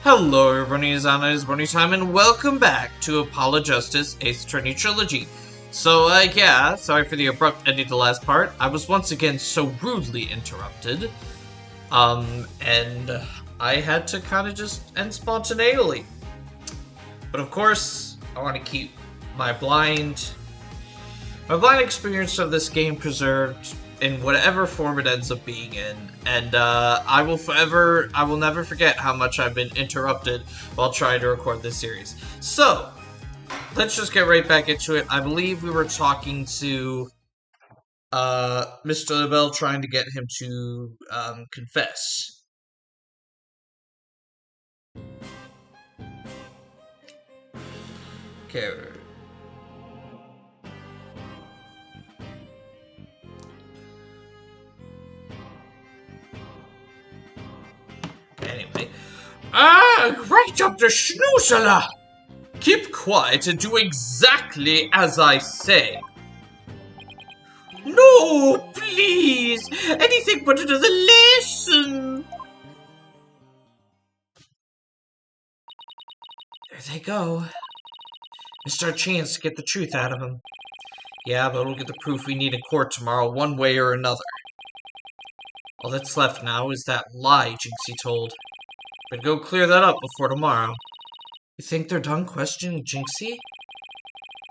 Hello everybody, it's Bonnie Time, and welcome back to Apollo Justice Ace Attorney Trilogy. So, yeah, sorry for the abrupt ending to the last part. I was once again so rudely interrupted. And I had to kind of just end spontaneously. But of course, I want to keep my blind experience of this game preserved in whatever form it ends up being in, and I will never forget how much I've been interrupted while trying to record this series. So, let's just get right back into it. I believe we were talking to Mr. LaBelle, trying to get him to confess. Okay. Anyway. Right up the schnoozela! Keep quiet and do exactly as I say. No, please! Anything but another lesson! There they go. Missed our chance to get the truth out of him. Yeah, but we'll get the proof we need in court tomorrow, one way or another. All that's left now is that lie Jinxie told. But go clear that up before tomorrow. You think they're done questioning Jinxie?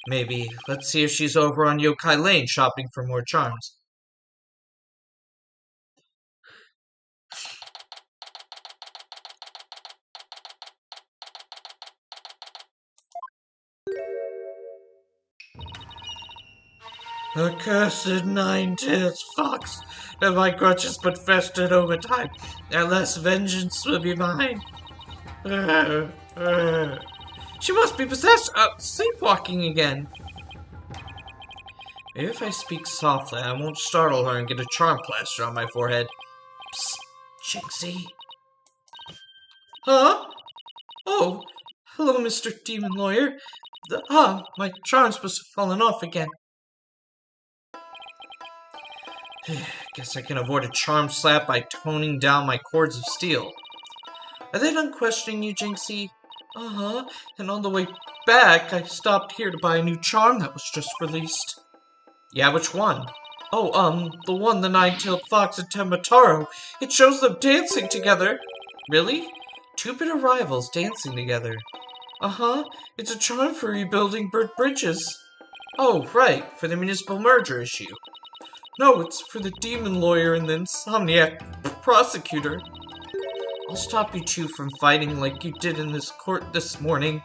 Maybe. Let's see if she's over on Yokai Lane shopping for more charms. Accursed nine-tailed fox, that my grudges but festered over time. At last vengeance will be mine. She must be possessed, sleepwalking again. Maybe if I speak softly, I won't startle her and get a charm plaster on my forehead. Psst, Jinxie. Huh? Oh, hello, Mr. Demon Lawyer. My charms must have fallen off again. Guess I can avoid a charm slap by toning down my cords of steel. Are they done questioning you, Jinxie? Uh-huh. And on the way back, I stopped here to buy a new charm that was just released. Yeah, which one? Oh, the one the nine-tailed fox and Temotaro. It shows them dancing together. Really? Two bitter rivals dancing together. Uh-huh. It's a charm for rebuilding burnt bridges. Oh, right. For the municipal merger issue. No, it's for the demon lawyer and the insomniac prosecutor. I'll stop you two from fighting like you did in this court this morning.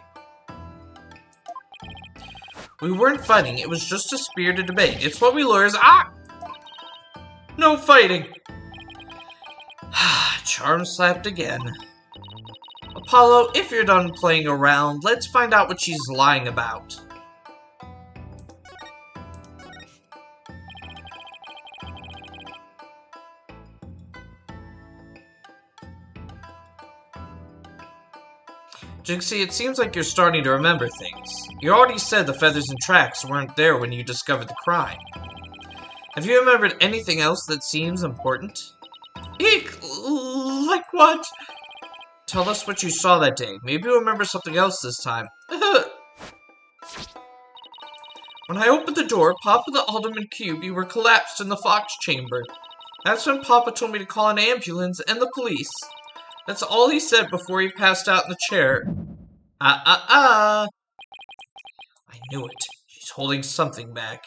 We weren't fighting, it was just a spirited debate. It's what we lawyers— No fighting! Charm slapped again. Apollo, if you're done playing around, let's find out what she's lying about. Jinxie, it seems like you're starting to remember things. You already said the feathers and tracks weren't there when you discovered the crime. Have you remembered anything else that seems important? Eek! Like what? Tell us what you saw that day. Maybe you'll remember something else this time. When I opened the door, Papa and the Alderman Cube were collapsed in the fox chamber. That's when Papa told me to call an ambulance and the police. That's all he said before he passed out in the chair. I knew it. She's holding something back.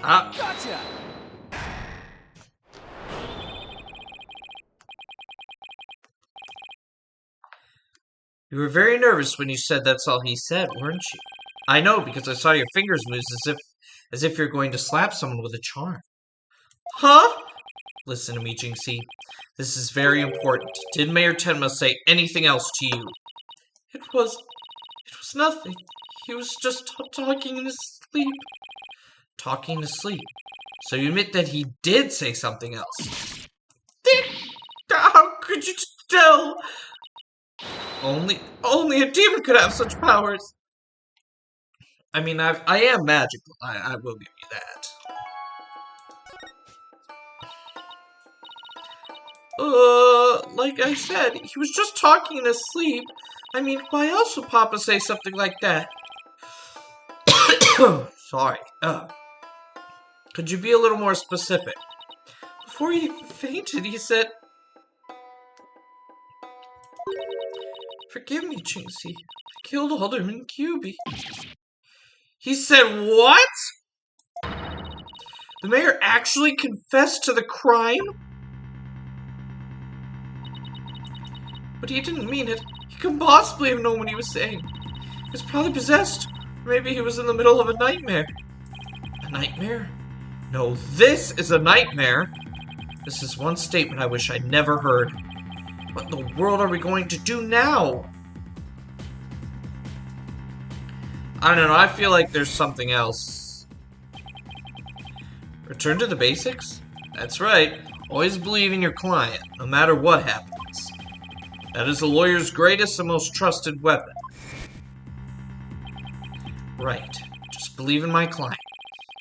Gotcha! You were very nervous when you said that's all he said, weren't you? I know, because I saw your fingers move as if you're going to slap someone with a charm. Huh? Listen to me, Jinxie. This is very important. Did Mayor Tenma say anything else to you? It was nothing. He was just talking in his sleep. Talking in his sleep. So you admit that he did say something else. How could you tell? Only a demon could have such powers. I mean, I am magical. I will give you that. Like I said, he was just talking in his sleep. I mean, why else would Papa say something like that? Sorry. Could you be a little more specific? Before he fainted, he said, "Forgive me, Jinxie. I killed Alderman QB." He said what? The mayor actually confessed to the crime? But he didn't mean it. He couldn't possibly have known what he was saying. He was probably possessed. Or maybe he was in the middle of a nightmare. A nightmare? No, this is a nightmare. This is one statement I wish I'd never heard. What in the world are we going to do now? I don't know, I feel like there's something else. Return to the basics? That's right. Always believe in your client, no matter what happens. That is a lawyer's greatest and most trusted weapon. Right. Just believe in my client.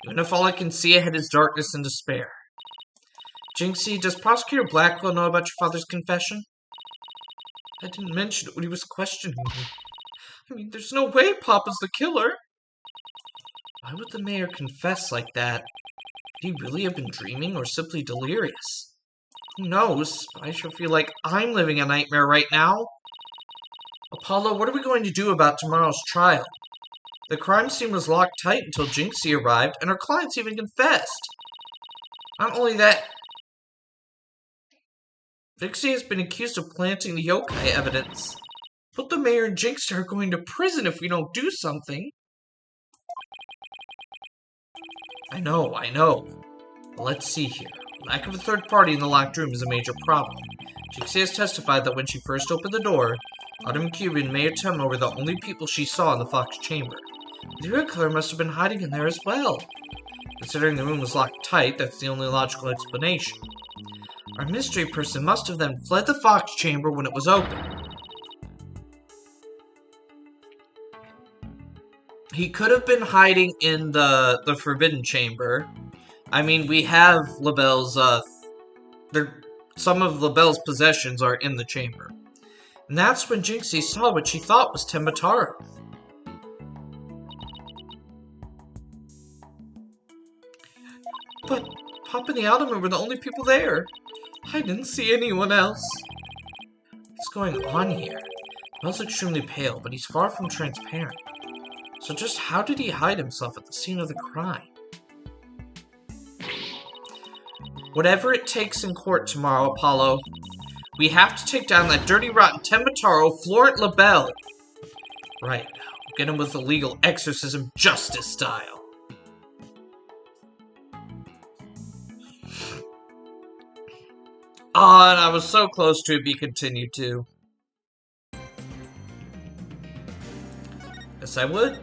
Even if all I can see ahead is darkness and despair. Jinxie, does Prosecutor Blackwell know about your father's confession? I didn't mention it when he was questioning me. I mean, there's no way Papa's the killer. Why would the mayor confess like that? Would he really have been dreaming or simply delirious? Who knows? I sure feel like I'm living a nightmare right now. Apollo, what are we going to do about tomorrow's trial? The crime scene was locked tight until Jinxie arrived, and our clients even confessed. Not only that, Jinxie has been accused of planting the yokai evidence. But the mayor and Jinxie are going to prison if we don't do something. I know. But let's see here. Lack of a third party in the locked room is a major problem. Jinxie has testified that when she first opened the door, Autumn Cube and Mayor Temno were the only people she saw in the Fox Chamber. The real killer must have been hiding in there as well. Considering the room was locked tight, that's the only logical explanation. Our mystery person must have then fled the Fox Chamber when it was open. He could have been hiding in the Forbidden Chamber. I mean, we have LaBelle's, some of LaBelle's possessions are in the chamber. And that's when Jinxie saw what she thought was Tembataro. But Papa and the Alderman were the only people there. I didn't see anyone else. What's going on here? Mel's extremely pale, but he's far from transparent. So just how did he hide himself at the scene of the crime? Whatever it takes in court tomorrow, Apollo, we have to take down that dirty, rotten Tembataro, Florent LaBelle. Right. We'll get him with the legal exorcism justice style. Oh, and I was so close to it be continued too. Yes, I would.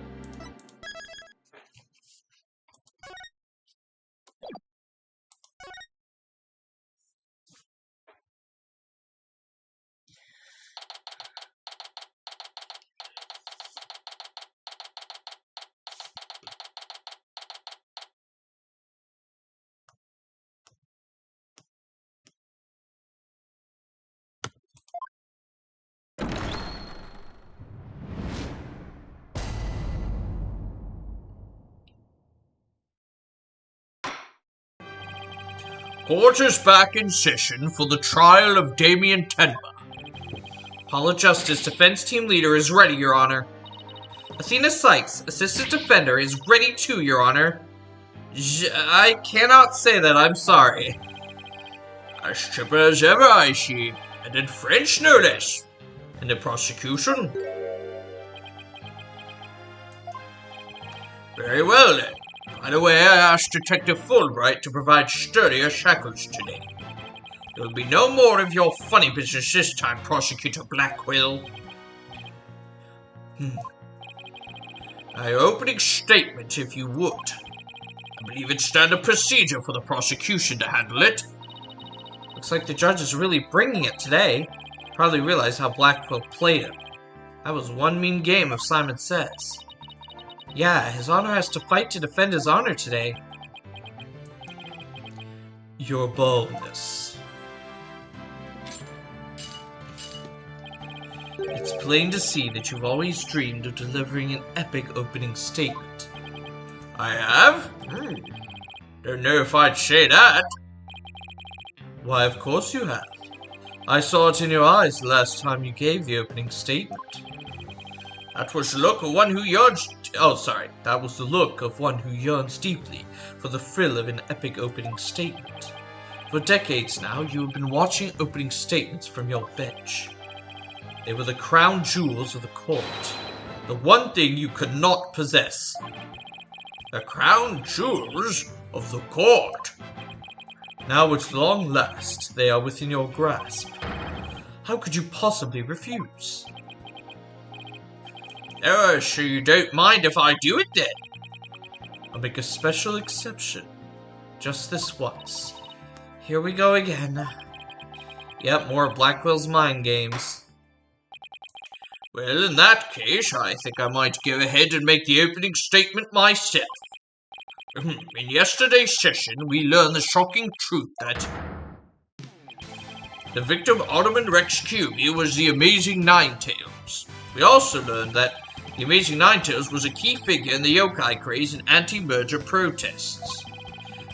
Court is back in session for the trial of Damien Tenma. Apollo Justice, defense team leader, is ready, Your Honor. Athena Sykes, assistant defender, is ready too, Your Honor. I cannot say that, I'm sorry. As chipper as ever, I see. And in French, no less. And the prosecution? Very well, then. By the way, I asked Detective Fulbright to provide sturdier shackles today. There will be no more of your funny business this time, Prosecutor Blackwell. Now, your opening statement, if you would. I believe it's standard procedure for the prosecution to handle it. Looks like the judge is really bringing it today. Probably realized how Blackwell played him. That was one mean game, if Simon says. Yeah, His Honor has to fight to defend his honor today. Your boldness. It's plain to see that you've always dreamed of delivering an epic opening statement. I have? Don't know if I'd say that. Why, of course you have. I saw it in your eyes the last time you gave the opening statement. That was the look of one who yearns... Oh, sorry. That was the look of one who yearns deeply for the thrill of an epic opening statement. For decades now, you have been watching opening statements from your bench. They were the crown jewels of the court. The one thing you could not possess. The crown jewels of the court. Now at long last, they are within your grasp. How could you possibly refuse? Oh, so you don't mind if I do it then? I'll make a special exception. Just this once. Here we go again. Yep, more Blackwell's mind games. Well, in that case, I think I might go ahead and make the opening statement myself. In yesterday's session, we learned the shocking truth that the victim Ottoman Rex Cuby was the Amazing Ninetales. We also learned that the Amazing Ninetales was a key figure in the yokai craze and anti-merger protests.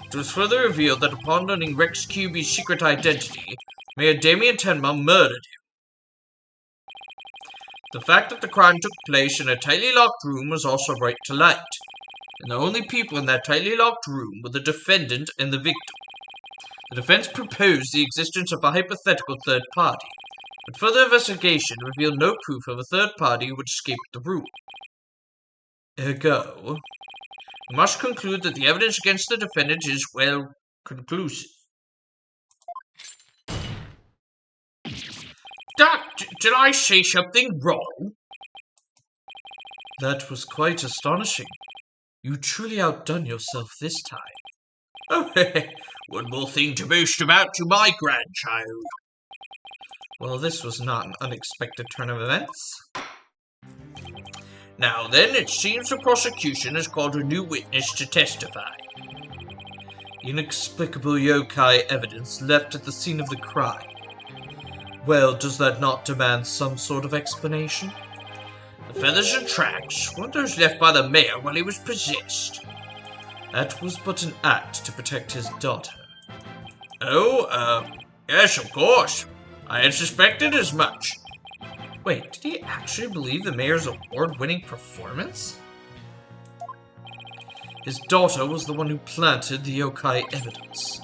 It was further revealed that upon learning Rex Cuby's secret identity, Mayor Damien Tenma murdered him. The fact that the crime took place in a tightly locked room was also brought to light, and the only people in that tightly locked room were the defendant and the victim. The defense proposed the existence of a hypothetical third party, but further investigation revealed no proof of a third party who had escaped the room. Ergo, we must conclude that the evidence against the defendant is, well, conclusive. Did I say something wrong? That was quite astonishing. You truly outdone yourself this time. Oh, one more thing to boast about to my grandchild. Well, this was not an unexpected turn of events. Now then, it seems the prosecution has called a new witness to testify. Inexplicable yokai evidence left at the scene of the crime. Well, does that not demand some sort of explanation? The feathers and tracks weren't those left by the mayor while he was possessed. That was but an act to protect his daughter. Oh, yes, of course. I had suspected as much. Wait, did he actually believe the mayor's award-winning performance? His daughter was the one who planted the yokai evidence.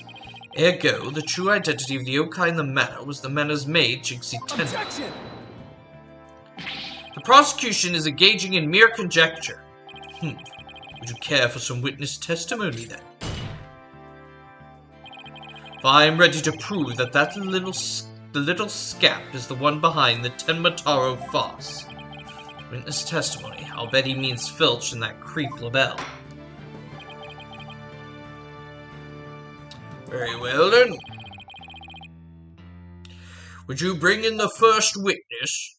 Ergo, the true identity of the yokai in the manor was the manor's maid, Jinxie Tenma. The prosecution is engaging in mere conjecture. Would you care for some witness testimony, then? For I am ready to prove that the little scamp is the one behind the Tenma Taro farce. Witness testimony. I'll bet he means Filch and that creep LaBelle. Very well, then. Would you bring in the first witness?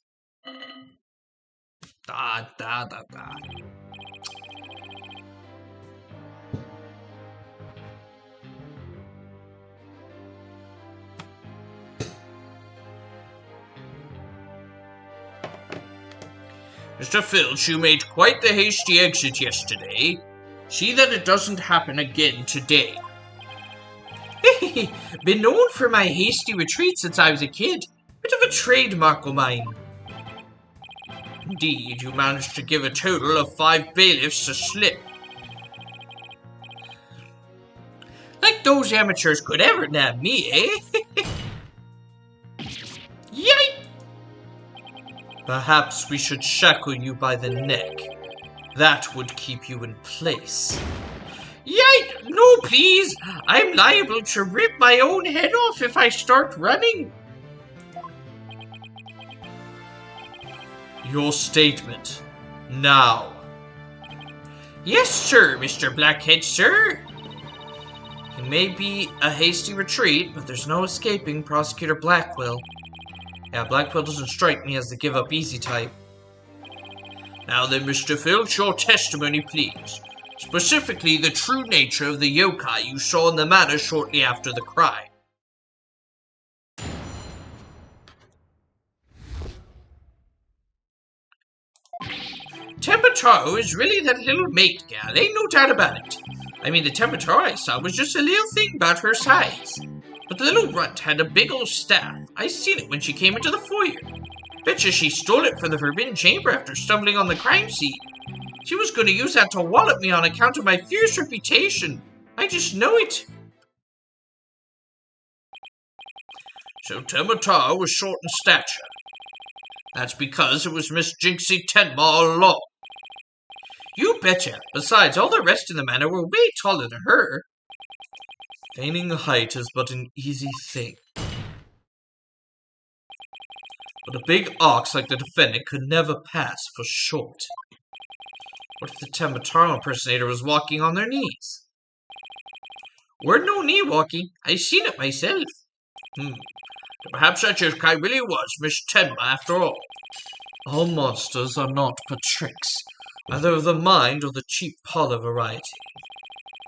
Mr. Filch, you made quite the hasty exit yesterday. See that it doesn't happen again today. Been known for my hasty retreat since I was a kid. Bit of a trademark of mine. Indeed, you managed to give a total of 5 bailiffs a slip. Like those amateurs could ever nab me, eh? Yikes! Perhaps we should shackle you by the neck. That would keep you in place. Yikes! No, please! I'm liable to rip my own head off if I start running. Your statement. Now. Yes, sir, Mr. Blackhead, sir. It may be a hasty retreat, but there's no escaping Prosecutor Blackwell. Yeah, Blackwell doesn't strike me as the give-up-easy type. Now then, Mr. Filch, your testimony, please. Specifically, the true nature of the yokai you saw in the manor shortly after the crime. Tembataro is really that little maid gal, ain't no doubt about it. I mean, the Tembataro I saw was just a little thing about her size. But the little runt had a big old staff. I seen it when she came into the foyer. Betcha she stole it from the Forbidden Chamber after stumbling on the crime scene. She was going to use that to wallop me on account of my fierce reputation. I just know it. So Tembataro was short in stature. That's because it was Miss Jinxie Tenma all along. You betcha. Besides, all the rest in the manor were way taller than her. Feigning height is but an easy thing. But a big ox like the defendant could never pass for short. What if the Tembataro impersonator was walking on their knees? We're no knee walking. I seen it myself. Perhaps that yokai really was Miss Tenma after all. All monsters are not but tricks, either of the mind or the cheap parlor variety.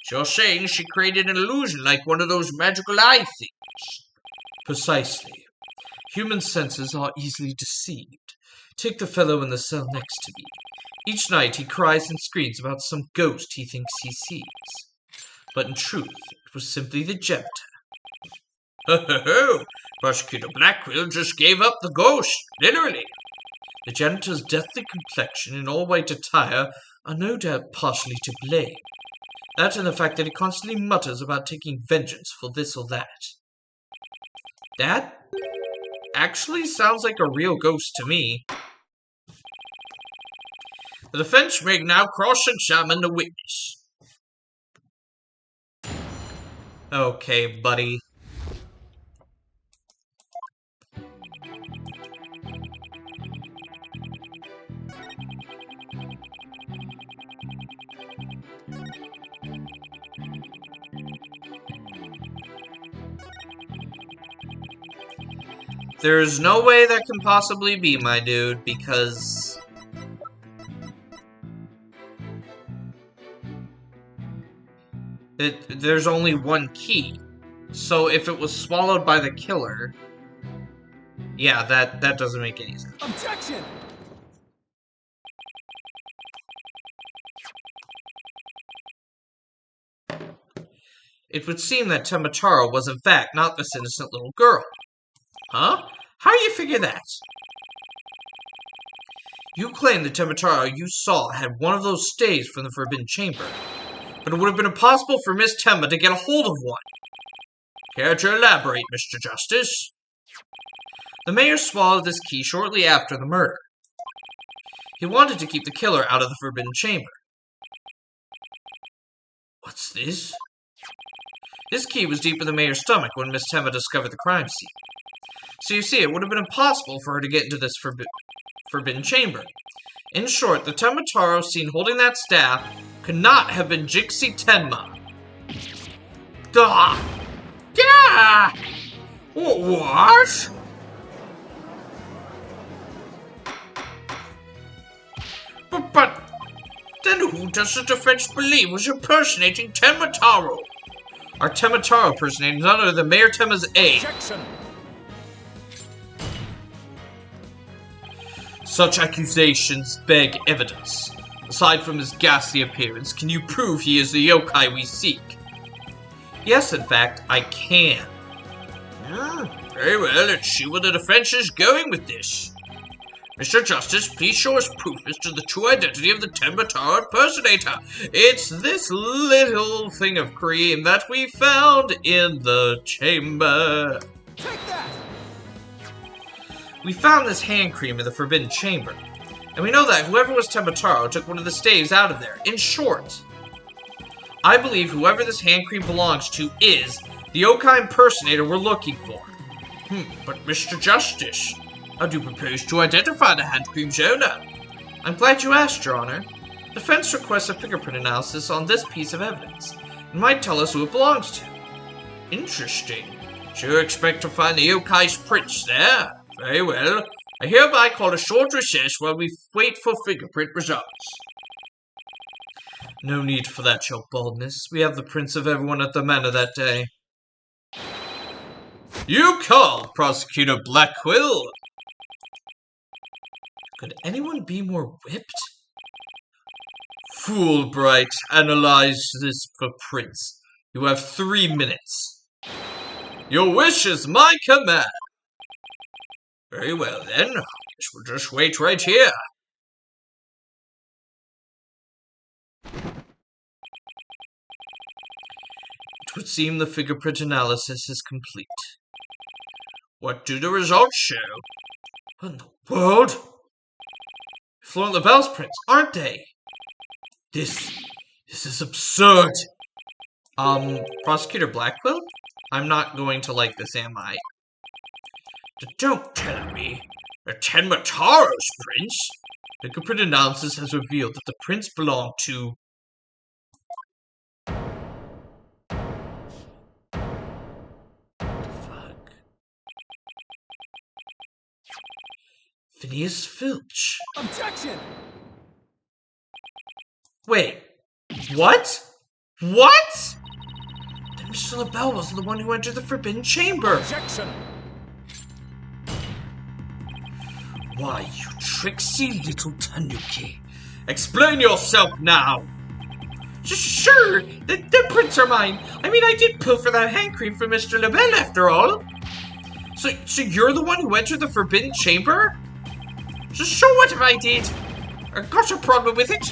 So you're saying she created an illusion like one of those magical eye things? Precisely. Human senses are easily deceived. Take the fellow in the cell next to me. Each night he cries and screams about some ghost he thinks he sees. But in truth, it was simply the janitor. Ho ho ho! Prosecutor Blackwell just gave up the ghost, literally. The janitor's deathly complexion and all-white attire are no doubt partially to blame. That and the fact that he constantly mutters about taking vengeance for this or that. That actually sounds like a real ghost to me. The defense may now cross-examine the witness. Okay, buddy. There's no way that can possibly be, my dude, because there's only one key. So if it was swallowed by the killer, yeah, that doesn't make any sense. Objection! It would seem that Tembataro was in fact not this innocent little girl. Huh? How do you figure that? You claim the Tembataro you saw had one of those staves from the Forbidden Chamber, but it would have been impossible for Miss Tenma to get a hold of one. Care to elaborate, Mr. Justice? The mayor swallowed this key shortly after the murder. He wanted to keep the killer out of the Forbidden Chamber. What's this? This key was deep in the mayor's stomach when Miss Tenma discovered the crime scene. So you see, it would have been impossible for her to get into this Forbidden Chamber. In short, the Tembataro seen holding that staff could not have been Jinxie Tenma. Duh! Yeah! What? But then who does the defense believe was impersonating Tembataro? Our Tembataro impersonating none other than Mayor Tenma's aide. Objection! Such accusations beg evidence. Aside from his ghastly appearance, can you prove he is the yokai we seek? Yes, in fact, I can. Very well, let's see where the defense is going with this. Mr. Justice, please show us proof as to the true identity of the Tembataro impersonator. It's this little thing of cream that we found in the chamber. Take that! We found this hand cream in the Forbidden Chamber, and we know that whoever was Tembataro took one of the staves out of there. In short, I believe whoever this hand cream belongs to is the yokai impersonator we're looking for. But Mr. Justice, how do you propose to identify the hand cream's owner? I'm glad you asked, Your Honor. Defense requests a fingerprint analysis on this piece of evidence. It might tell us who it belongs to. Interesting. So you expect to find the yokai's prints there? Very well. I hereby call a short recess while we wait for fingerprint results. No need for that, your baldness. We have the prints of everyone at the manor that day. You call, Prosecutor Blackquill. Could anyone be more whipped? Fulbright, analyze this for prints. You have 3 minutes. Your wish is my command. Very well, then. I guess we'll just wait right here. It would seem the fingerprint analysis is complete. What do the results show? What in the world? Florent LaBelle's prints, aren't they? This is absurd. Prosecutor Blackquill? I'm not going to like this, am I? Don't tell me. They're Tenmataro's prints. Fingerprint analysis has revealed that the prints belong to... Fuck. Phineas Filch. Objection! Wait. What? What? Then Mr. LaBelle was the one who entered the Forbidden Chamber. Objection! Why, you tricksy little tanuki. Explain yourself now. Sure, the prints are mine. I mean, I did pilfer that hand cream from Mr. LaBelle after all. So you're the one who entered the Forbidden Chamber? So what if I did? I got a problem with it.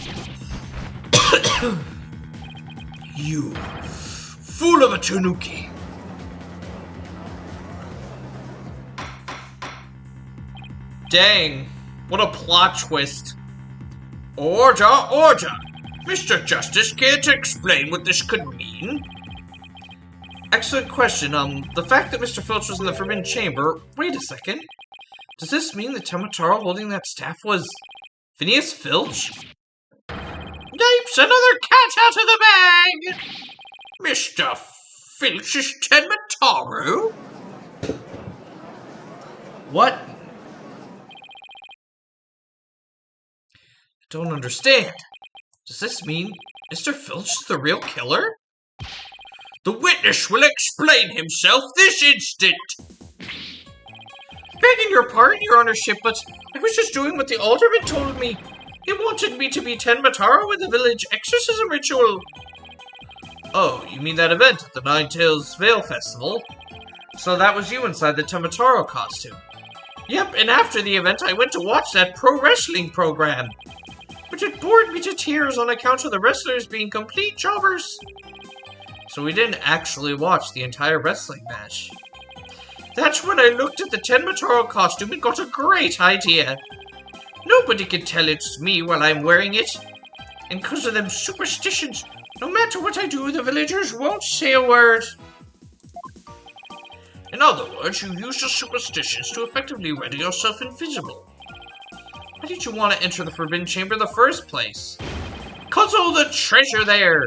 You fool of a tanuki. Dang, what a plot twist. Order, order! Mr. Justice, care to explain what this could mean? Excellent question. The fact that Mr. Filch was in the Forbidden Chamber... Wait a second. Does this mean that Tenmataro holding that staff was... Phineas Filch? Yipes, another cat out of the bag! Mr. Filch is Tenmataro? What? Don't understand. Does this mean Mr. Filch is the real killer? The witness will explain himself this instant! Begging your pardon, your honorship, but I was just doing what the alderman told me. He wanted me to be Tenmataro in the village exorcism ritual. Oh, you mean that event at the Nine Tails Veil Festival? So that was you inside the Tenmataro costume. Yep, and after the event I went to watch that pro wrestling program. But it bored me to tears on account of the wrestlers being complete jobbers. So we didn't actually watch the entire wrestling match. That's when I looked at the Tenmataro costume and got a great idea. Nobody can tell it's me while I'm wearing it. And because of them superstitions, no matter what I do, the villagers won't say a word. In other words, you use your superstitions to effectively render yourself invisible. Why did you want to enter the Forbidden Chamber in the first place? 'Cause all the treasure there!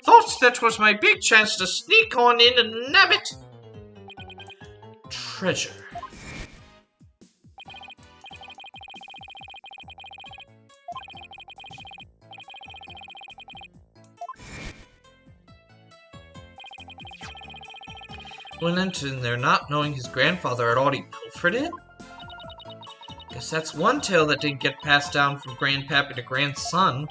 Thought that was my big chance to sneak on in and nab it! Treasure. Went into there not knowing his grandfather had already pilfered it? Guess that's one tale that didn't get passed down from grandpappy to grandson.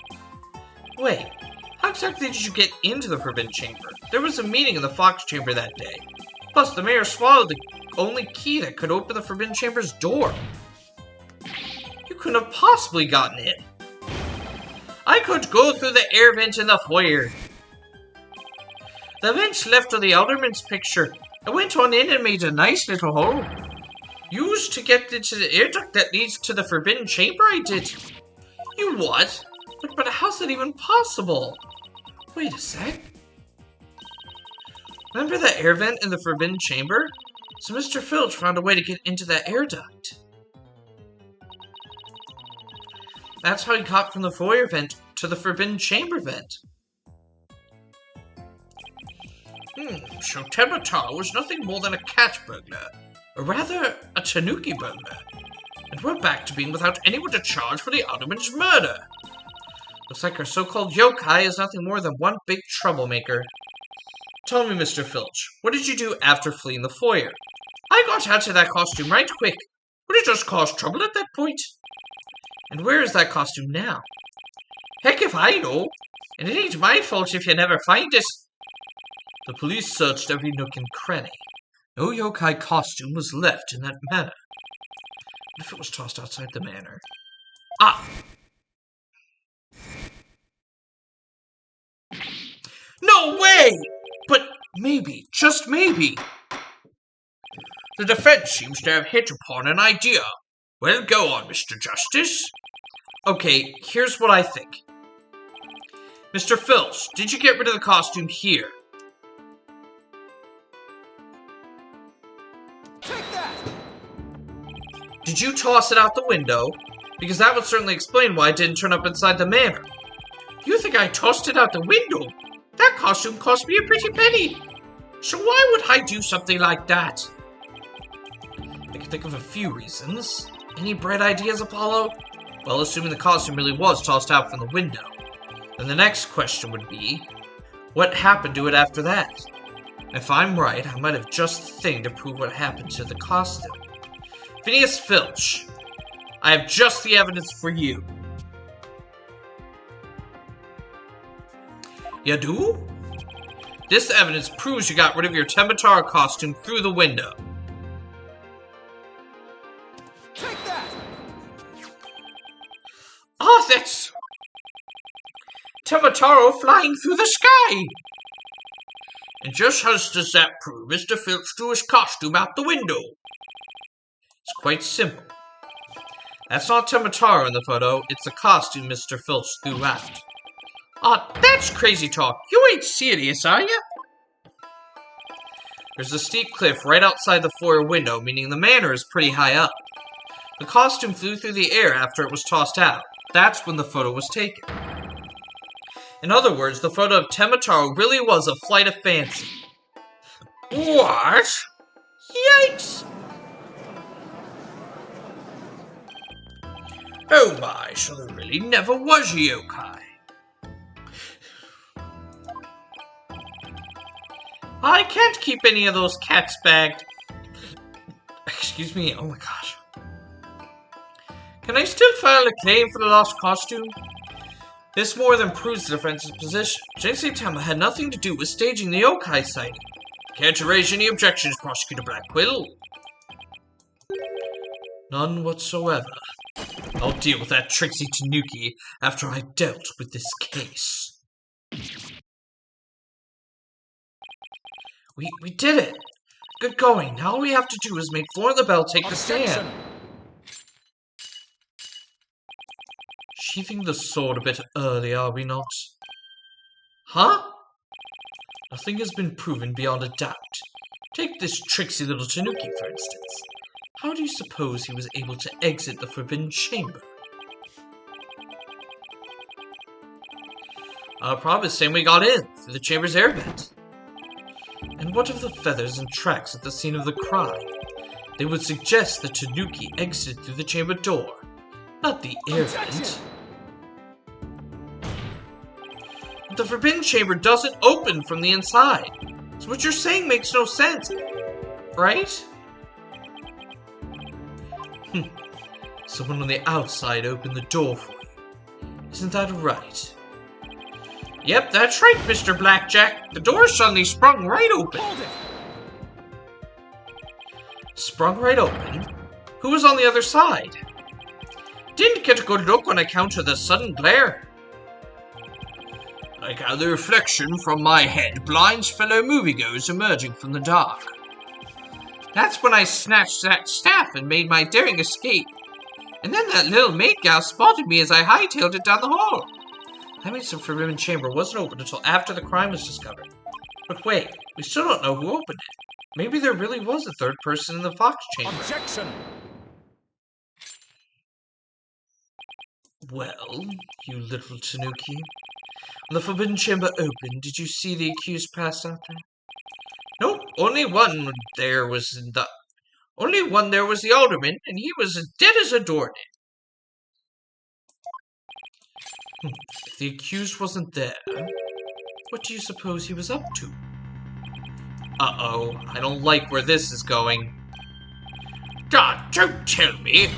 Wait, how exactly did you get into the Forbidden Chamber? There was a meeting in the Fox Chamber that day. Plus, the mayor swallowed the only key that could open the Forbidden Chamber's door. You couldn't have possibly gotten in. I could go through the air vent in the foyer. The vents left of the alderman's picture. I went on in and made a nice little hole. Used to get into the air duct that leads to the Forbidden Chamber, I did. You what? But how's that even possible? Wait a sec. Remember that air vent in the Forbidden Chamber? So Mr. Filch found a way to get into that air duct. That's how he got from the foyer vent to the Forbidden Chamber vent. So Tematara was nothing more than a cat burglar, or rather, a tanuki burglar. And we're back to being without anyone to charge for the Ottoman's murder. Looks like our so-called yokai is nothing more than one big troublemaker. Tell me, Mr. Filch, what did you do after fleeing the foyer? I got out of that costume right quick. Would it just cause trouble at that point? And where is that costume now? Heck if I know. And it ain't my fault if you never find it. The police searched every nook and cranny. No yokai costume was left in that manor. What if it was tossed outside the manor? Ah! No way! But maybe, just maybe. The defense seems to have hit upon an idea. Well, go on, Mr. Justice. Okay, here's what I think. Mr. Filch, did you get rid of the costume here? Take that! Did you toss it out the window? Because that would certainly explain why it didn't turn up inside the manor. You think I tossed it out the window? That costume cost me a pretty penny. So why would I do something like that? I can think of a few reasons. Any bright ideas, Apollo? Well, assuming the costume really was tossed out from the window. Then the next question would be, what happened to it after that? If I'm right, I might have just the thing to prove what happened to the costume. Phineas Filch, I have just the evidence for you. You do? This evidence proves you got rid of your Tematara costume through the window. Take that! Ah, that's... Tematara flying through the sky! And just how does that prove Mr. Filch threw his costume out the window? It's quite simple. That's not Tematara in the photo, it's the costume Mr. Filch threw out. Ah, that's crazy talk. You ain't serious, are ya? There's a steep cliff right outside the foyer window, meaning the manor is pretty high up. The costume flew through the air after it was tossed out. That's when the photo was taken. In other words, the photo of Tematara really was a flight of fancy. What? Yikes! Oh my, so there really never was a yokai. I can't keep any of those cats bagged. Excuse me, oh my gosh. Can I still file a claim for the lost costume? This more than proves the defense's position. J.C. Tama had nothing to do with staging the yokai sighting. Can't you raise any objections, Prosecutor Blackquill? None whatsoever. I'll deal with that tricksy Tanuki after I've dealt with this case. We did it! Good going. Now all we have to do is make Floor and LaBelle take the stand. Sheathing the sword a bit early, are we not? Huh? Nothing has been proven beyond a doubt. Take this tricksy little Tanuki, for instance. How do you suppose he was able to exit the Forbidden Chamber? Probably the same way he got in, through the chamber's air vent. And what of the feathers and tracks at the scene of the crime? They would suggest that Tanuki exited through the chamber door, not the air vent. But the Forbidden Chamber doesn't open from the inside, so what you're saying makes no sense, right? Someone on the outside opened the door for you. Isn't that right? Yep, that's right, Mr. Blackjack. The door suddenly sprung right open. Hold it! Sprung right open? Who was on the other side? Didn't get a good look on account of the sudden glare. Like how the reflection from my head blinds fellow moviegoers emerging from the dark. That's when I snatched that staff and made my daring escape. And then that little maid gal spotted me as I hightailed it down the hall. That means the Forbidden Chamber wasn't opened until after the crime was discovered. But wait, we still don't know who opened it. Maybe there really was a third person in the Fox Chamber. Objection! Well, you little tanuki. When the forbidden chamber opened, did you see the accused pass out there? Nope, only one there was the alderman, and he was as dead as a doornail. If the accused wasn't there, what do you suppose he was up to? Uh-oh, I don't like where this is going. God, don't tell me!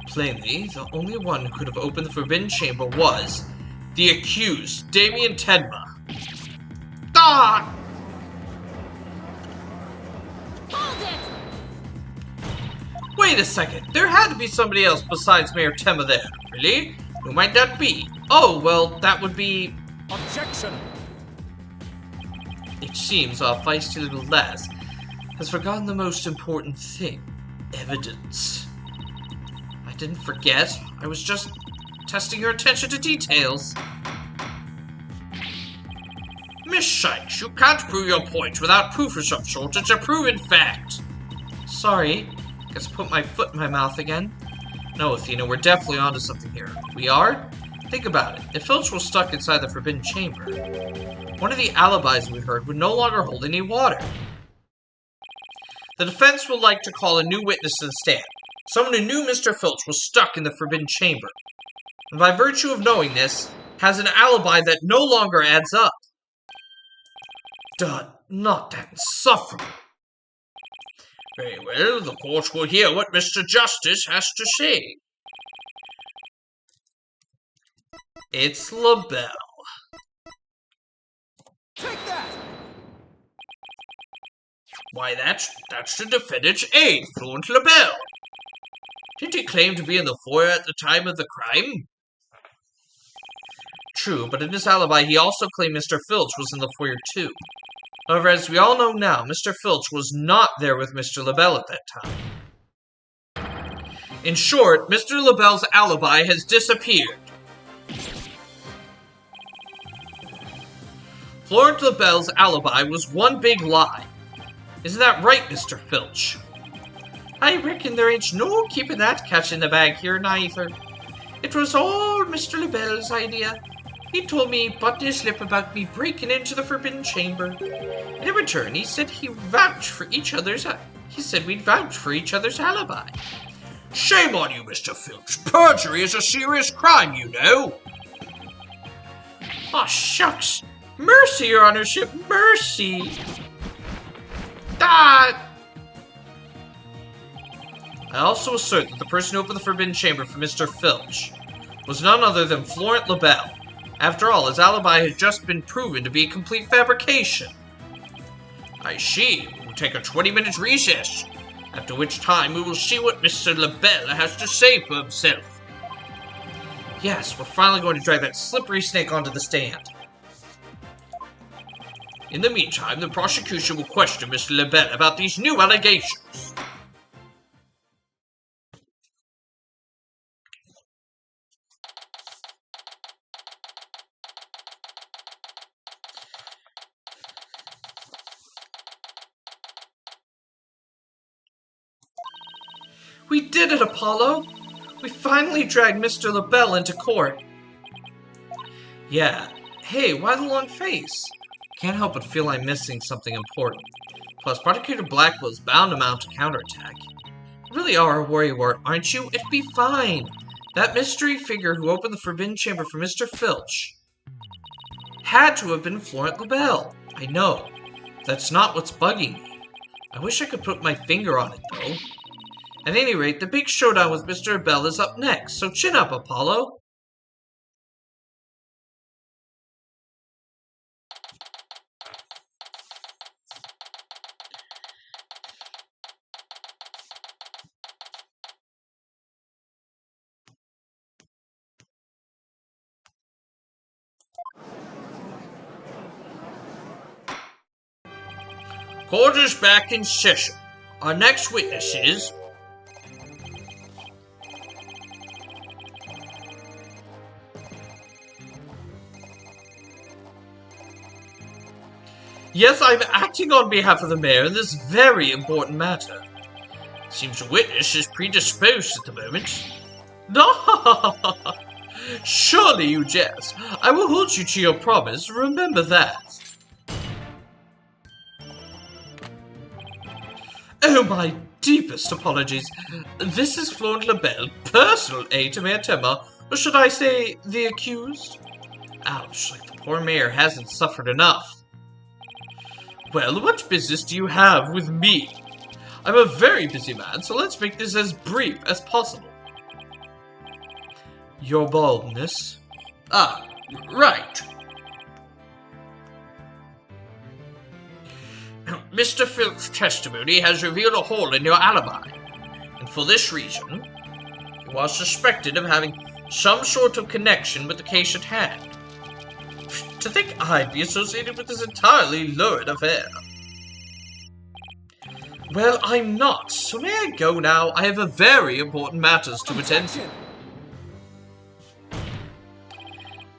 Plainly, the only one who could have opened the forbidden chamber was the accused, Damien Tenma. Ah! Hold it! Wait a second, there had to be somebody else besides Mayor Tenma there. Really? Who might that be? Oh, well, that would be... Objection! It seems our feisty little lass has forgotten the most important thing. Evidence. I didn't forget. I was just testing your attention to details. Miss Sykes, you can't prove your point without proof of some sort. It's a proven fact. Sorry. Guess I put my foot in my mouth again. No, Athena, we're definitely onto something here. We are? Think about it. If Filch was stuck inside the forbidden chamber, one of the alibis we heard would no longer hold any water. The defense would like to call a new witness to the stand. Someone who knew Mr. Filch was stuck in the forbidden chamber. And by virtue of knowing this, has an alibi that no longer adds up. Duh, not that insufferable. Very well, the court will hear what Mr. Justice has to say. It's LaBelle. Take that! Why, that's the defendant's aide, Fluent LaBelle. Didn't he claim to be in the foyer at the time of the crime? True, but in his alibi he also claimed Mr. Filch was in the foyer too. However, as we all know now, Mr. Filch was not there with Mr. LaBelle at that time. In short, Mr. LaBelle's alibi has disappeared. Florence LaBelle's alibi was one big lie. Isn't that right, Mr. Filch? I reckon there ain't no keeping that catch in the bag here neither. It was all Mr. LaBelle's idea. He told me button slip about me breaking into the forbidden chamber. And in return, he said we'd vouch for each other's alibi. Shame on you, Mr. Filch. Perjury is a serious crime, you know. Aw, shucks. Mercy, your honorship, mercy. Ah! I also assert that the person who opened the forbidden chamber for Mr. Filch was none other than Florent LaBelle. After all, his alibi had just been proven to be a complete fabrication. I see. We'll take a 20-minute recess, after which time we will see what Mr. LaBelle has to say for himself. Yes, we're finally going to drag that slippery snake onto the stand. In the meantime, the prosecution will question Mr. LaBelle about these new allegations. We did it, Apollo! We finally dragged Mr. LaBelle into court. Yeah. Hey, why the long face? Can't help but feel I'm missing something important. Plus, Prosecutor Blackwell's bound to mount a counterattack. You really are a worrywart, aren't you? It'd be fine. That mystery figure who opened the forbidden chamber for Mr. Filch had to have been Florent LaBelle. I know. That's not what's bugging me. I wish I could put my finger on it, though. At any rate, the big showdown with Mr. LaBelle is up next, so chin up, Apollo. Court is back in session. Our next witness is... Yes, I'm acting on behalf of the mayor in this very important matter. Seems the witness is predisposed at the moment. Surely you jest. I will hold you to your promise. Remember that. Oh, my deepest apologies. This is Florent LaBelle, personal aide to Mayor Tema, or should I say, the accused? Ouch, like the poor mayor hasn't suffered enough. Well, what business do you have with me? I'm a very busy man, so let's make this as brief as possible. Your baldness? Ah, right. Mr. Philp's testimony has revealed a hole in your alibi, and for this reason, you are suspected of having some sort of connection with the case at hand. To think I'd be associated with this entirely lurid affair. Well, I'm not, so may I go now? I have a very important matters to attend to.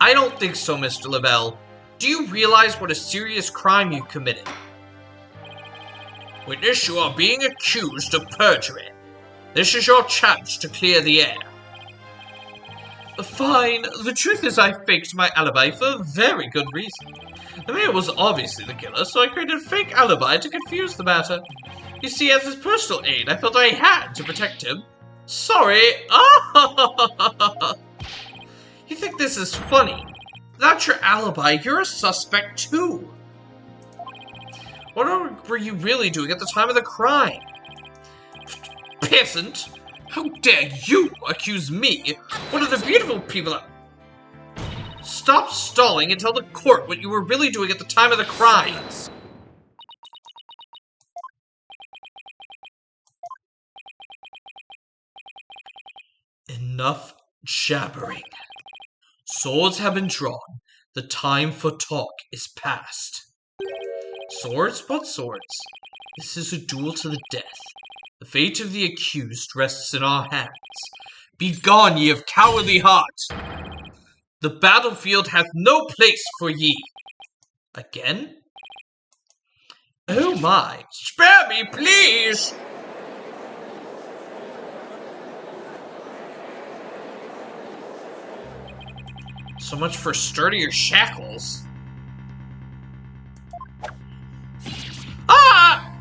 I don't think so, Mr. LaBelle. Do you realize what a serious crime you committed? Witness, you are being accused of perjury. This is your chance to clear the air. Fine. The truth is I faked my alibi for a very good reason. The mayor was obviously the killer, so I created a fake alibi to confuse the matter. You see, as his personal aide, I felt I had to protect him. Sorry. You think this is funny? Without your alibi, you're a suspect too. What were you really doing at the time of the crime? Peasant! How dare you accuse me, one of the beautiful people that... Stop stalling and tell the court what you were really doing at the time of the crime. Enough jabbering. Swords have been drawn. The time for talk is past. Swords? What swords? This is a duel to the death. The fate of the accused rests in our hands. Begone, ye of cowardly heart! The battlefield hath no place for ye. Again? Oh my. Spare me, please! So much for sturdier shackles. Ah!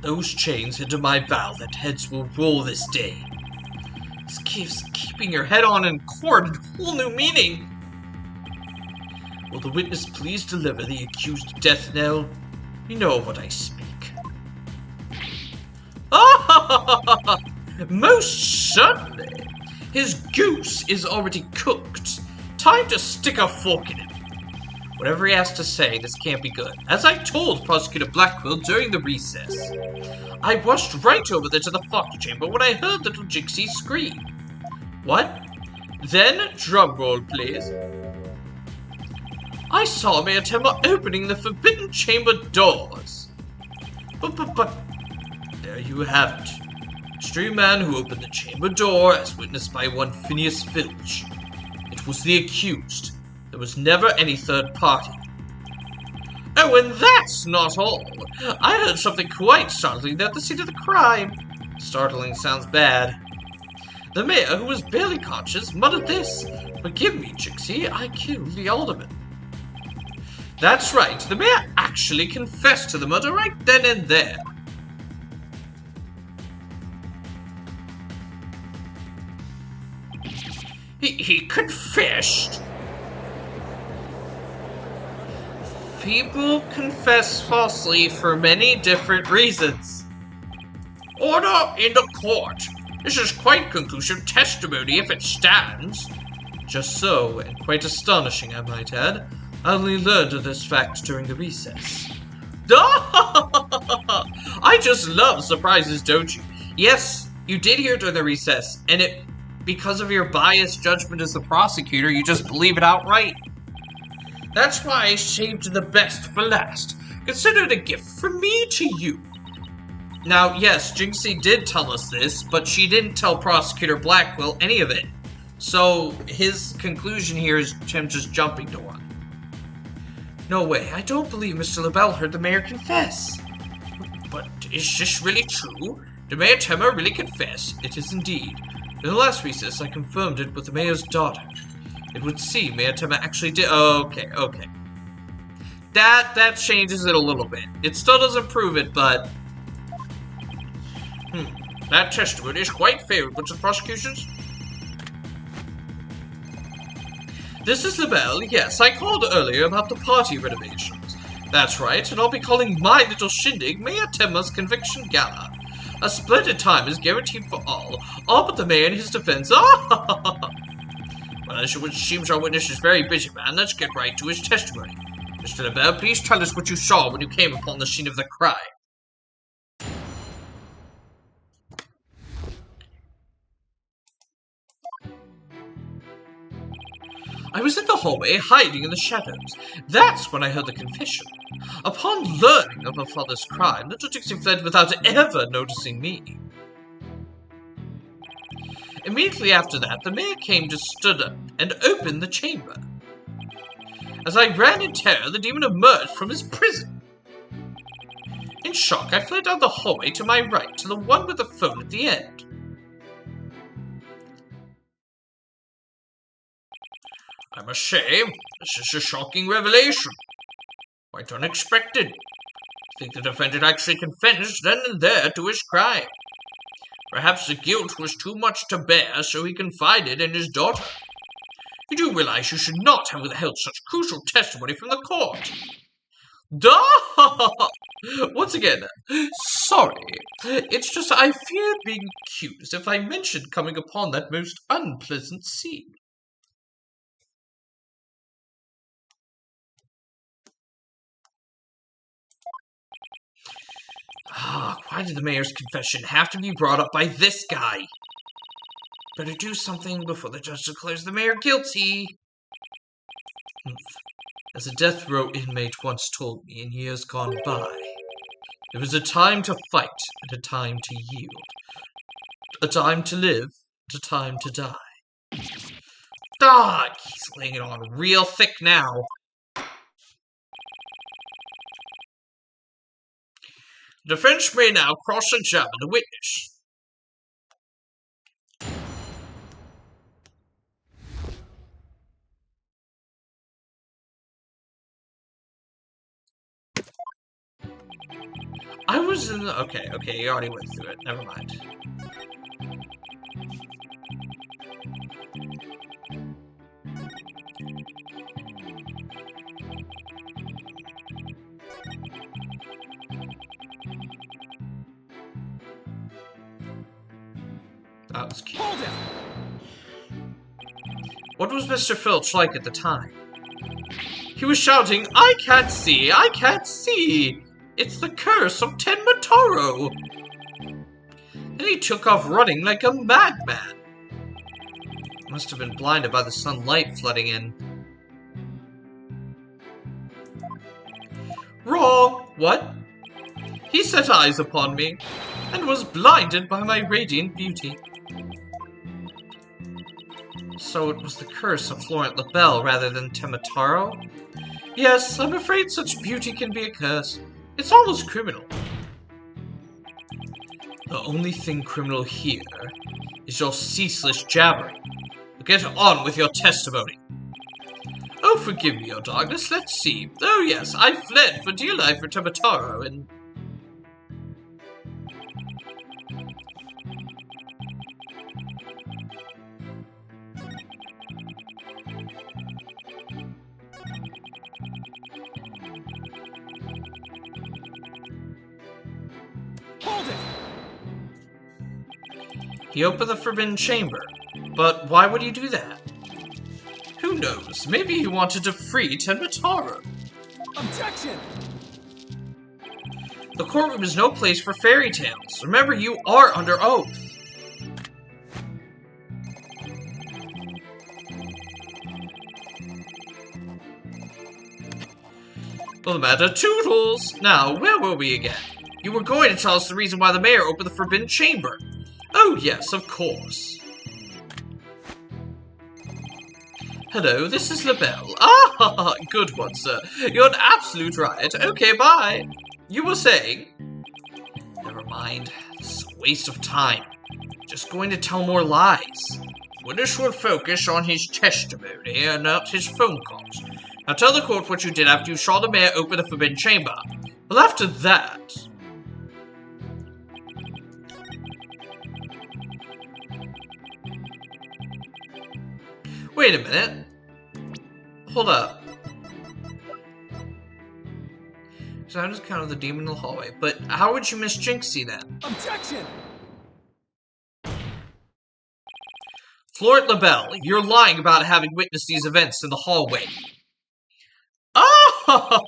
Those chains hinter my vow that heads will roll this day. This gives keeping your head on in court a whole new meaning. Will the witness please deliver the accused death knell? You know of what I speak. Ah! Most certainly. His goose is already cooked. Time to stick a fork in it. Whatever he has to say, this can't be good. As I told Prosecutor Blackwell during the recess, I rushed right over there to the foster chamber when I heard little Jixie scream. What? Then, drumroll please. I saw Mayor Tema opening the forbidden chamber doors. But, there you have it. Extreme man who opened the chamber door, as witnessed by one Phineas Filch. It was the accused. There was never any third party. Oh, and that's not all. I heard something quite startling at the scene of the crime. Startling sounds bad. The mayor, who was barely conscious, muttered this. Forgive me, Jixie, I killed the alderman. That's right, the mayor actually confessed to the murder right then and there. He confessed? People confess falsely for many different reasons. Order in the court. This is quite conclusive testimony if it stands. Just so, and quite astonishing, I might add. I only learned of this fact during the recess. I just love surprises, don't you? Yes, you did hear during the recess, and because of your biased judgment as the prosecutor, you just believe it outright. That's why I saved the best for last. Consider it a gift from me to you. Now, yes, Jinxie did tell us this, but she didn't tell Prosecutor Blackwell any of it. So, his conclusion here is him just jumping to one. No way, I don't believe Mr. LaBelle heard the mayor confess. But is this really true? Did Mayor Tema really confess? It is indeed. In the last recess, I confirmed it with the mayor's daughter. It would seem Mayor Tema actually did. Okay. That changes it a little bit. It still doesn't prove it, but that testimony is quite favorable to the prosecutions. This is LaBelle. Yes, I called earlier about the party renovations. That's right, and I'll be calling my little shindig Mayor Tema's Conviction Gala. A splendid time is guaranteed for all but the mayor and his defense. Well, as it seems our witness is very busy, man. Let's get right to his testimony. Mr. LaBelle, please tell us what you saw when you came upon the scene of the crime. I was in the hallway, hiding in the shadows. That's when I heard the confession. Upon learning of her father's crime, little Dixie fled without ever noticing me. Immediately after that, the mayor came to stood up and opened the chamber. As I ran in terror, the demon emerged from his prison. In shock, I fled down the hallway to my right, to the one with the phone at the end. I must say, this is a shocking revelation. Quite unexpected. I think the defendant actually confessed then and there to his crime. Perhaps the guilt was too much to bear, so he confided in his daughter. You do realize you should not have withheld such crucial testimony from the court. Once again, sorry. It's just I feared being accused if I mentioned coming upon that most unpleasant scene. Why did the mayor's confession have to be brought up by this guy? Better do something before the judge declares the mayor guilty. As a death row inmate once told me in years gone by, there was a time to fight and a time to yield. A time to live and a time to die. He's laying it on real thick now. The defense may now cross-examine the witness. I was in the... Okay, you already went through it. Never mind. That was cute. Hold him! What was Mr. Filch like at the time? He was shouting, "I can't see! I can't see! It's the curse of Tenmatoro!" Then he took off running like a madman. Must have been blinded by the sunlight flooding in. Wrong! What? He set eyes upon me, and was blinded by my radiant beauty. So it was the curse of Florent LaBelle rather than Temataro? Yes, I'm afraid such beauty can be a curse. It's almost criminal. The only thing criminal here is your ceaseless jabbering. Get on with your testimony. Oh, forgive me, your darkness. Let's see. Oh, yes, I fled for dear life for Temataro, and... Hold it! He opened the forbidden chamber. But why would he do that? Who knows? Maybe he wanted to free Tenmataro. Objection! The courtroom is no place for fairy tales. Remember, you are under oath. Well, the matter toodles. Now, where were we again? You were going to tell us the reason why the mayor opened the forbidden chamber. Oh, yes, of course. Hello, this is LaBelle. Ah, good one, sir. You're an absolute riot. Okay, bye. You were saying? Never mind. This is waste of time. Just going to tell more lies. Witness will focus on his testimony and not his phone calls. Now tell the court what you did after you saw the mayor open the forbidden chamber. Well, after that... Wait a minute. Hold up. So I just counted the demon in the hallway. But how would you miss Jinxie then? Objection! Floret LaBelle, you're lying about having witnessed these events in the hallway. Ah!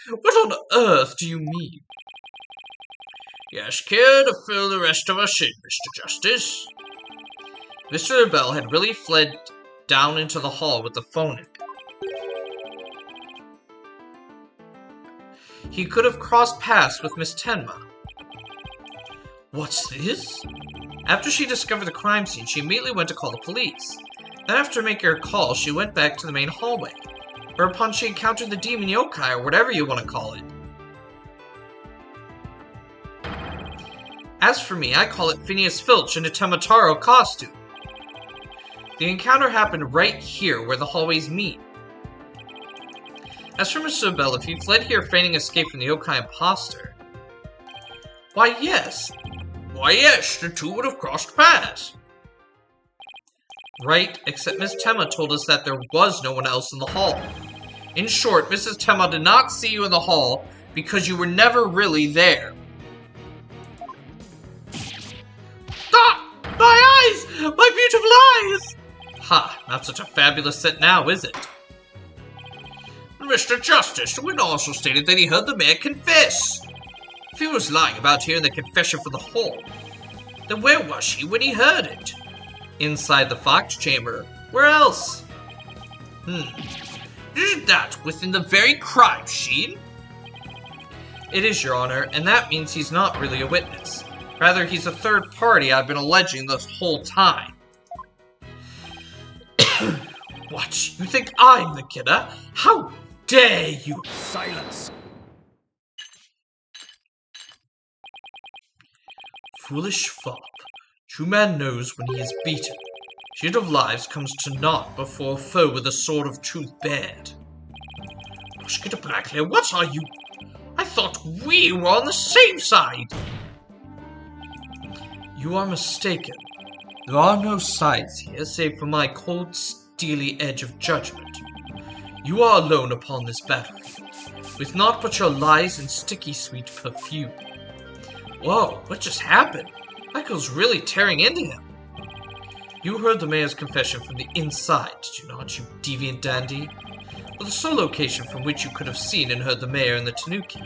What on earth do you mean? Yes, care to fill the rest of us in, Mr. Justice? Mr. LaBelle had really fled down into the hall with the phone in. He could have crossed paths with Miss Tenma. What's this? After she discovered the crime scene, she immediately went to call the police. Then after making her call, she went back to the main hallway, whereupon she encountered the demon yokai, or whatever you want to call it. As for me, I call it Phineas Filch in a Temataro costume. The encounter happened right here, where the hallways meet. As for Mr. LaBelle, if he fled here feigning escape from the yokai imposter... Why, yes, the two would have crossed paths. Right, except Miss Tenma told us that there was no one else in the hall. In short, Mrs. Tenma did not see you in the hall because you were never really there. Ah! My eyes! My beautiful eyes! Ha, not such a fabulous set now, is it? Mr. Justice, the witness also stated that he heard the mayor confess. If he was lying about hearing the confession from the hall, then where was he when he heard it? Inside the Fox chamber. Where else? Isn't that within the very crime scene? It is, Your Honor, and that means he's not really a witness. Rather, he's a third party I've been alleging this whole time. What? You think I'm the killer? How dare you? Silence! Foolish fop. True man knows when he is beaten. Shield of lives comes to naught before a foe with a sword of truth bared. Musketeer Blackhair, what are you? I thought we were on the same side! You are mistaken. There are no sides here, save for my cold, steely edge of judgment. You are alone upon this battlefield, with naught but your lies and sticky sweet perfume. Whoa, what just happened? Michael's really tearing into him. You heard the mayor's confession from the inside, did you not, you deviant dandy? Well, the sole location from which you could have seen and heard the mayor and the Tanuki,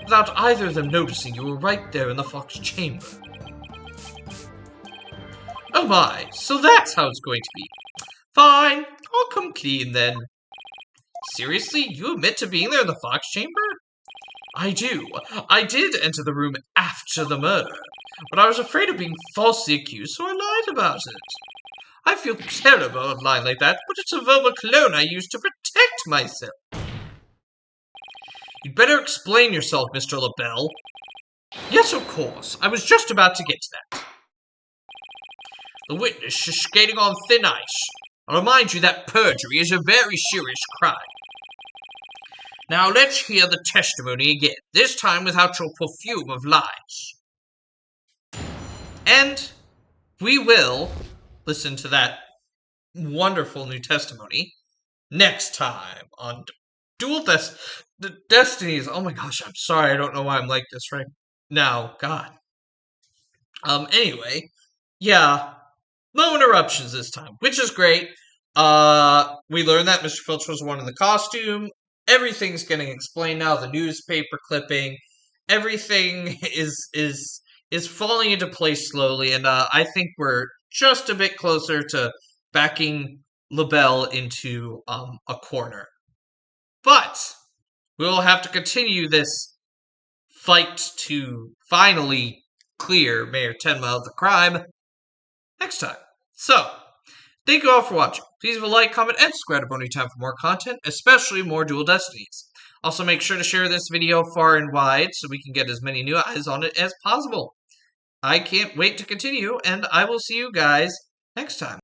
without either of them noticing you were right there in the Fox chamber. Oh my, so that's how it's going to be. Fine, I'll come clean then. Seriously, you admit to being there in the Fox chamber? I do. I did enter the room after the murder, but I was afraid of being falsely accused, so I lied about it. I feel terrible of lying like that, but it's a verbal cologne I use to protect myself. You'd better explain yourself, Mr. LaBelle. Yes, of course. I was just about to get to that. The witness is skating on thin ice. I'll remind you that perjury is a very serious crime. Now let's hear the testimony again, this time without your perfume of lies. And we will listen to that wonderful new testimony next time on Destinies. Oh my gosh, I'm sorry, I don't know why I'm like this right now. God. Anyway, yeah, no interruptions this time, which is great. We learned that Mr. Filch was one in the costume. Everything's getting explained now. The newspaper clipping, everything is falling into place slowly, and I think we're just a bit closer to backing LaBelle into a corner. But we'll have to continue this fight to finally clear Mayor Tenma of the crime next time. So, thank you all for watching. Please leave a like, comment, and subscribe to Boney Time for more content, especially more Dual Destinies. Also, make sure to share this video far and wide so we can get as many new eyes on it as possible. I can't wait to continue, and I will see you guys next time.